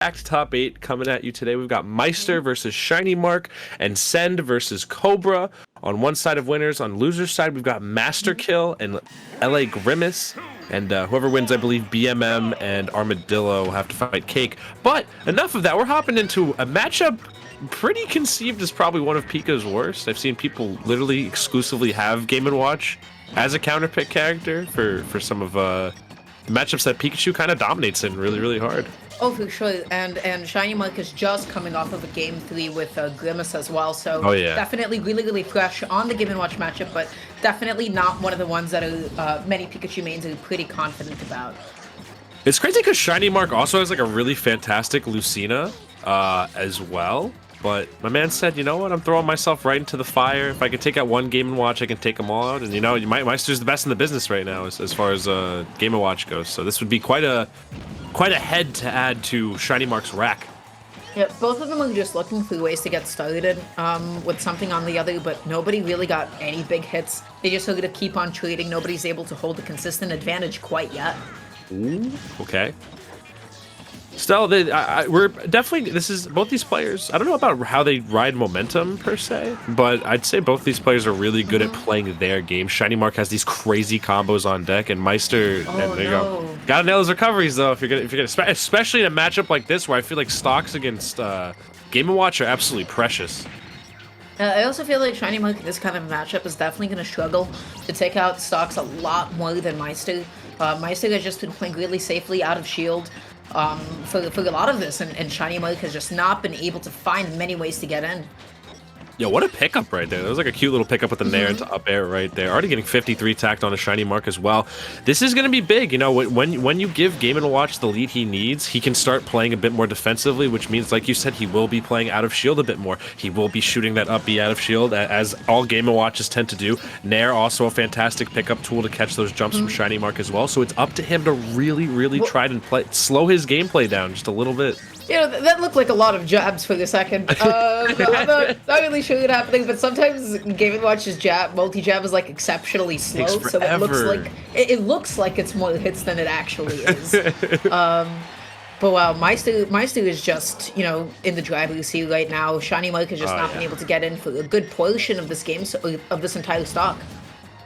Stacked top 8 coming at you today. We've got Meister versus ShinyMark and Send versus Cobra on one side of winners. On loser's side, we've got Master Kill and LA Grimace. And whoever wins, I believe BMM and Armadillo will have to fight Cake. But enough of that. We're hopping into a matchup pretty conceived as probably one of Pika's worst. I've seen people literally exclusively have Game & Watch as a counterpick character for some of matchups that Pikachu kind of dominates in really hard. Oh, for sure. And ShinyMark is just coming off of a Game 3 with Grimace as well, so definitely really fresh on the Game & Watch matchup, but definitely not one of the ones that many Pikachu mains are pretty confident about. It's crazy because ShinyMark also has like a really fantastic Lucina as well. But my man said, you know what, I'm throwing myself right into the fire. If I could take out one Game & Watch, I can take them all out. And you know, Meister's the best in the business right now as far as Game & Watch goes. So this would be quite a head to add to ShinyMark's rack. Yeah, both of them are just looking for ways to get started with something on the other, but nobody really got any big hits. They just sort of keep on trading. Nobody's able to hold a consistent advantage quite yet. Ooh, okay. Still, we're definitely, both these players, I don't know about how they ride momentum per se, but I'd say both these players are really good at playing their game. ShinyMark has these crazy combos on deck, and Meister, and there you go. Gotta nail his recoveries though, if you're gonna, especially in a matchup like this where I feel like stocks against Game & Watch are absolutely precious. I also feel like ShinyMark in this kind of matchup is definitely going to struggle to take out stocks a lot more than Meister. Meister has just been playing really safely out of shield for a lot of this, and ShinyMark has just not been able to find many ways to get in. Yo, what a pickup right there. That was like a cute little pickup with the Nair into up air right there. Already getting 53 tacked on a ShinyMark as well. This is going to be big. You know, when you give Game & Watch the lead he needs, he can start playing a bit more defensively, which means, like you said, he will be playing out of shield a bit more. He will be shooting that up B out of shield, as all Game & Watches tend to do. Nair also a fantastic pickup tool to catch those jumps from ShinyMark as well. So it's up to him to really try and slow his gameplay down just a little bit. You know, that looked like a lot of jabs for a second. I'm not really sure what happening, but sometimes Game & Watch's multi-jab is like exceptionally slow, so it looks like it's more hits than it actually is. But wow, Meister is just, you know, in the driver's seat right now. ShinyMark has just not been able to get in for a good portion of this game, of this entire stock.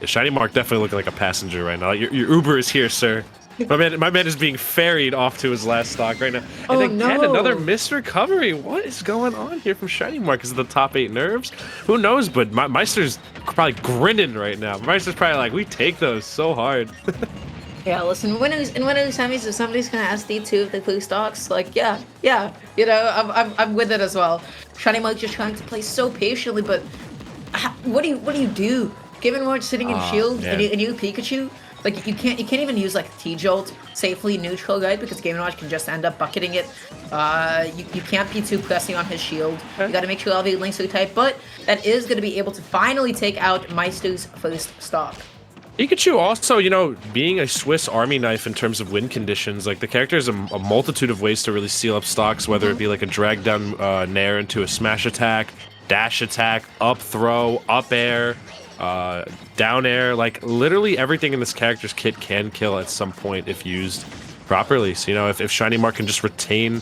Yeah, ShinyMark definitely looking like a passenger right now. Your Uber is here, sir. My man is being ferried off to his last stock right now. And again, another missed recovery. What is going on here from ShinyMark? Is it the top 8 nerves? Who knows? But Meister's probably grinning right now. Meister's probably like, we take those so hard. Yeah, listen, winners semis, if somebody's gonna SD2 if they play stocks, like, yeah, you know, I'm with it as well. ShinyMark just trying to play so patiently, but what do you do? Given Watch sitting in shield and you Pikachu, like you can't even use like T-Jolt safely neutral, right? Because Game & Watch can just end up bucketing it. You can't be too pressing on his shield. You got to make sure all the links are tight, but that is going to be able to finally take out Meister's first stock. Pikachu also, you know, being a Swiss Army knife in terms of win conditions, like the character has a multitude of ways to really seal up stocks, whether it be like a drag down Nair into a smash attack, dash attack, up throw, up air, down air, like literally everything in this character's kit can kill at some point if used properly. So, you know, if ShinyMark can just retain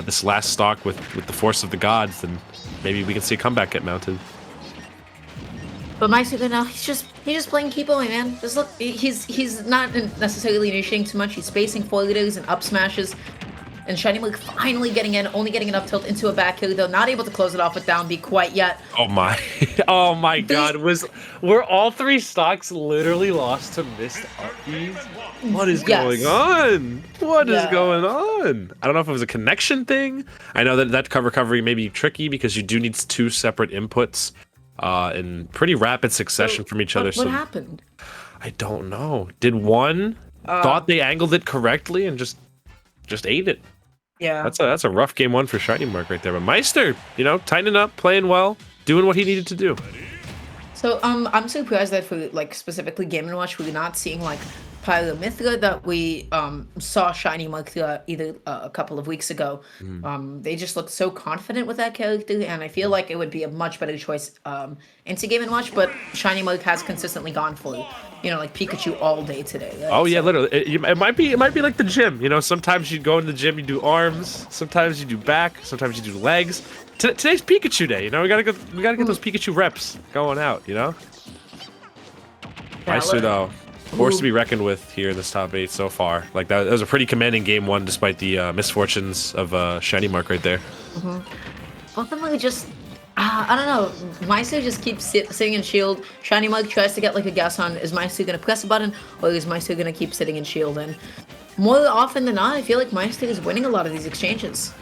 this last stock with the force of the gods, then maybe we can see a comeback get mounted. But Meister now, he's just playing keep away, man. Just look, he's not necessarily initiating too much. He's spacing forwarders and up smashes. And ShinyMark finally getting in, only getting an up tilt into a back hill, though not able to close it off with down B quite yet. Oh my, oh my God! Were all 3 stocks literally lost to missed up Bs? What is going on? What is going on? I don't know if it was a connection thing. I know that recovery may be tricky because you do need 2 separate inputs in pretty rapid succession from each other. What happened? I don't know. Did one thought they angled it correctly and just ate it? Yeah, that's a rough game 1 for ShinyMark right there. But Meister, you know, tightening up, playing well, doing what he needed to do. So I'm surprised that for like specifically Game & Watch, we're not seeing like Pyramithra that we saw ShinyMark either a couple of weeks ago. They just looked so confident with that character, and I feel like it would be a much better choice into Game and Watch. But ShinyMark has consistently gone for, like Pikachu all day today. Right? Oh yeah, literally. It might be like the gym. Sometimes you go in the gym, you do arms. Sometimes you do back. Sometimes you do legs. Today's Pikachu day. We gotta get those Pikachu reps going out. Meister though. Force to be reckoned with here in this top 8 so far. Like that was a pretty commanding game one, despite the misfortunes of ShinyMark right there. Both of them just, I don't know. Meister just keeps sitting in shield. ShinyMark tries to get like a guess on, is Meister gonna press a button or is Meister gonna keep sitting in shield? And more often than not, I feel like Meister is winning a lot of these exchanges.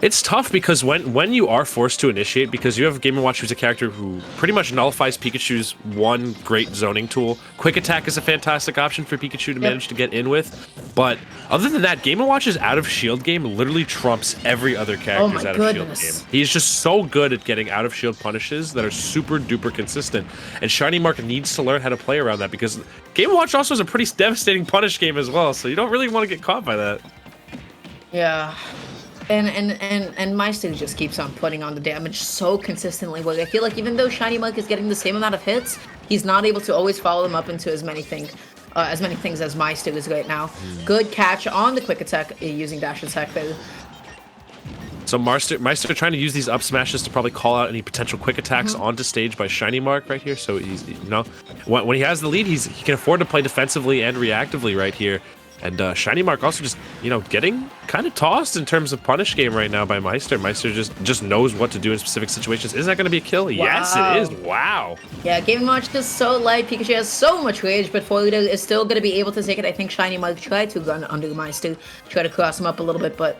It's tough because when you are forced to initiate, because you have Game & Watch who's a character who pretty much nullifies Pikachu's one great zoning tool. Quick Attack is a fantastic option for Pikachu to manage to get in with. But other than that, Game & Watch's out of shield game literally trumps every other character's out of shield game. He's just so good at getting out of shield punishes that are super duper consistent. And ShinyMark needs to learn how to play around that because Game & Watch also has a pretty devastating punish game as well, so you don't really want to get caught by that. Yeah. And Meister just keeps on putting on the damage so consistently. Where I feel like even though ShinyMark is getting the same amount of hits, he's not able to always follow them up into as many things as Meister is right now. Good catch on the quick attack using dash attack there. So Meister trying to use these up smashes to probably call out any potential quick attacks onto stage by ShinyMark right here. So he's when he has the lead, he can afford to play defensively and reactively right here. And ShinyMark also just, getting kind of tossed in terms of punish game right now by Meister. Meister just knows what to do in specific situations. Is that going to be a kill? Wow. Yes, it is. Wow. Yeah, Game & Watch is so light. Pikachu has so much rage, but Florida is still going to be able to take it. I think ShinyMark tried to run under Meister, try to cross him up a little bit, but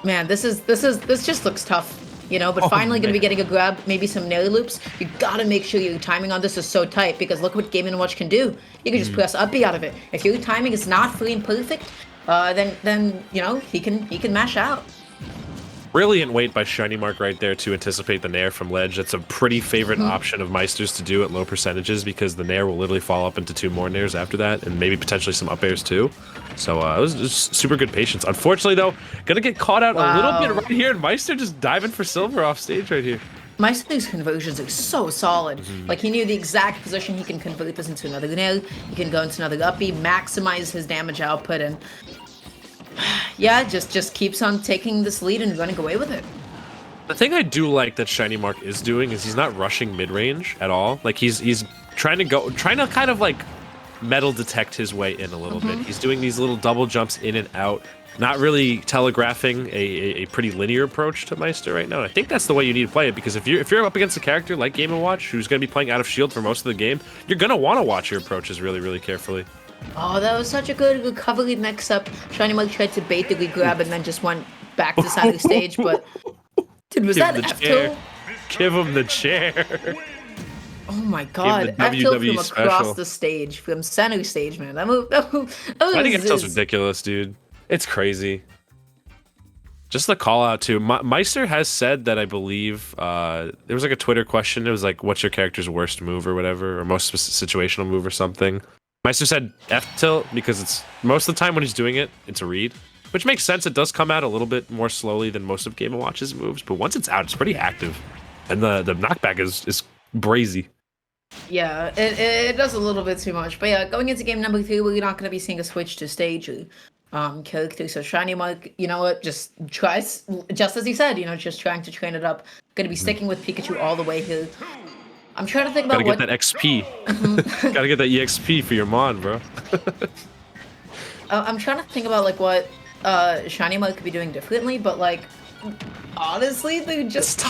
man, this just looks tough. But finally going to be getting a grab, maybe some nair loops. You gotta make sure your timing on this is so tight because look what Game & Watch can do. You can just press up B out of it. If your timing is not free and perfect, then he can mash out. Brilliant wait by ShinyMark right there to anticipate the nair from ledge. That's a pretty favorite option of Meister's to do at low percentages because the nair will literally fall up into 2 more nairs after that and maybe potentially some up airs too. So it was just super good patience. Unfortunately though, gonna get caught out a little bit right here and Meister just diving for silver off stage right here. Meister's conversions are so solid. Like he knew the exact position he can convert this into another nair. He can go into another up B, maximize his damage output, and yeah, just keeps on taking this lead and running away with it. The thing I do like that ShinyMark is doing is he's not rushing mid-range at all. Like he's trying to kind of like metal detect his way in a little bit. He's doing these little double jumps in and out, not really telegraphing a pretty linear approach to Meister right now. And I think that's the way you need to play it because if you're up against a character like Game & Watch who's going to be playing out of shield for most of the game, you're going to want to watch your approaches really, really carefully. Oh, that was such a good recovery mix-up. ShinyMark tried to bait the grab and then just went back to the side of the stage, but dude, was that F-tilt? Give him the chair. Oh my god, F-tilt from across the stage, from center stage, man. That move I think it's just ridiculous, dude. It's crazy. Just the call out too. Meister has said that I believe there was like a Twitter question. It was like, what's your character's worst move or whatever, or most situational move or something. Meister said F-tilt because it's most of the time when he's doing it, it's a read, which makes sense. It does come out a little bit more slowly than most of Game & Watch's moves, but once it's out, it's pretty active, and the knockback is brazy. Yeah, it does a little bit too much, but yeah, going into game number 3, we're not going to be seeing a switch to stage character. So ShinyMark, you know what, just tries, just as he said, just trying to train it up. Going to be sticking with Pikachu all the way here. I'm trying to think about Gotta get that XP. Gotta get that EXP for your Mon, bro. I'm trying to think about like what ShinyMark could be doing differently, but like honestly, they just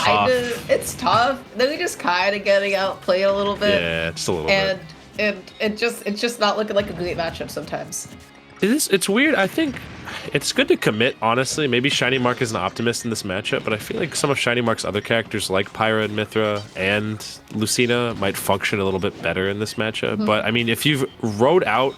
it's tough. They're just kind of getting outplayed a little bit. Yeah, just a little bit. And it's just not looking like a great matchup sometimes. It's weird. I think it's good to commit, honestly. Maybe ShinyMark is an optimist in this matchup, but I feel like some of ShinyMark's other characters like Pyra and Mithra and Lucina might function a little bit better in this matchup. But I mean, if you've rode out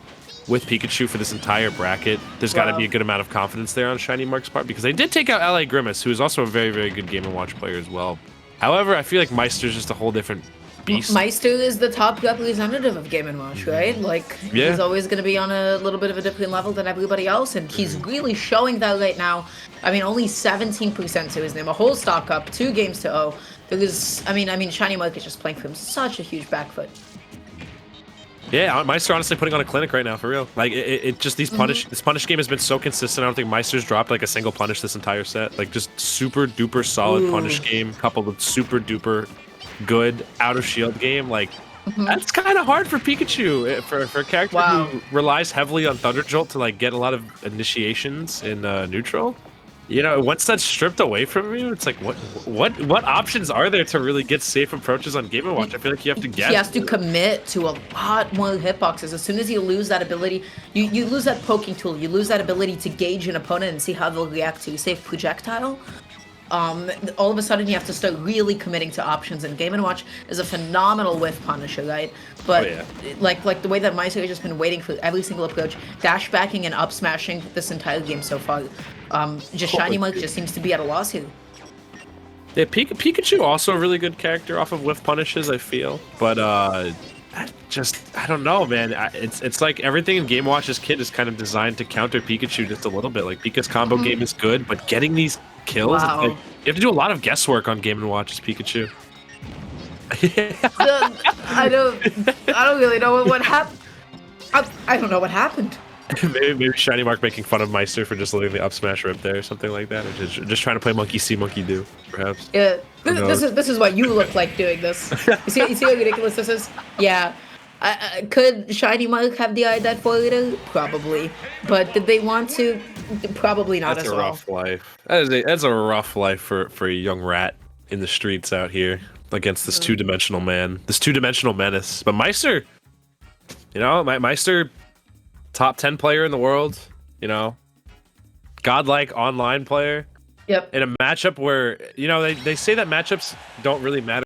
with Pikachu for this entire bracket, there's got to be a good amount of confidence there on ShinyMark's part because they did take out LA Grimace, who is also a very, very good Game & Watch player as well. However, I feel like Meister's just a whole different beast. Meister is the top representative of Game & Watch, right? Like, Yeah. he's always going to be on a little bit of a different level than everybody else, and he's really showing that right now. I mean, only 17% to his name, a whole stock up, 2 games to 0. There is, I mean, ShinyMark is just playing for him such a huge back foot. Yeah, Meister honestly putting on a clinic right now, for real. Like, it just, this punish game has been so consistent. I don't think Meister's dropped, like, a single punish this entire set. Like, just super duper solid punish game, coupled with super duper good out of shield game. Like, that's kind of hard for Pikachu, for a character who relies heavily on Thunder Jolt to, like, get a lot of initiations in neutral. You know, once that's stripped away from you, it's like, what options are there to really get safe approaches on Game & Watch? I feel like you have to guess. He has to commit to a lot more hitboxes. As soon as you lose that ability, you lose that poking tool, you lose that ability to gauge an opponent and see how they'll react to, say, projectile. All of a sudden you have to start really committing to options, and Game & Watch is a phenomenal whiff punisher, right? But like the way that Meister has just been waiting for every single approach, dash backing and up smashing this entire game so far. Just ShinyMark just seems to be at a loss here. Yeah, Pikachu also a really good character off of whiff punishes, I feel. But I don't know, man. It's like everything in Game Watch's kit is kind of designed to counter Pikachu just a little bit. Like, Pika's combo game is good, but getting these kills, like, you have to do a lot of guesswork on Game & Watch's Pikachu. I don't really know what happened. I don't know what happened. maybe ShinyMark making fun of Meister for just letting the up smash rip there or something like that, or just trying to play monkey see, monkey do, perhaps. Yeah, this is what you look like doing this. You see how ridiculous this is? Yeah. Could ShinyMark have the eye that for it? Probably. But did they want to? Probably not as well. That's a rough life. That's a rough life for a young rat in the streets out here against this two-dimensional man, this two-dimensional menace. But Meister, you know, Meister, top 10 player in the world, you know, godlike online player. Yep. In a matchup where, you know, they say that matchups don't really matter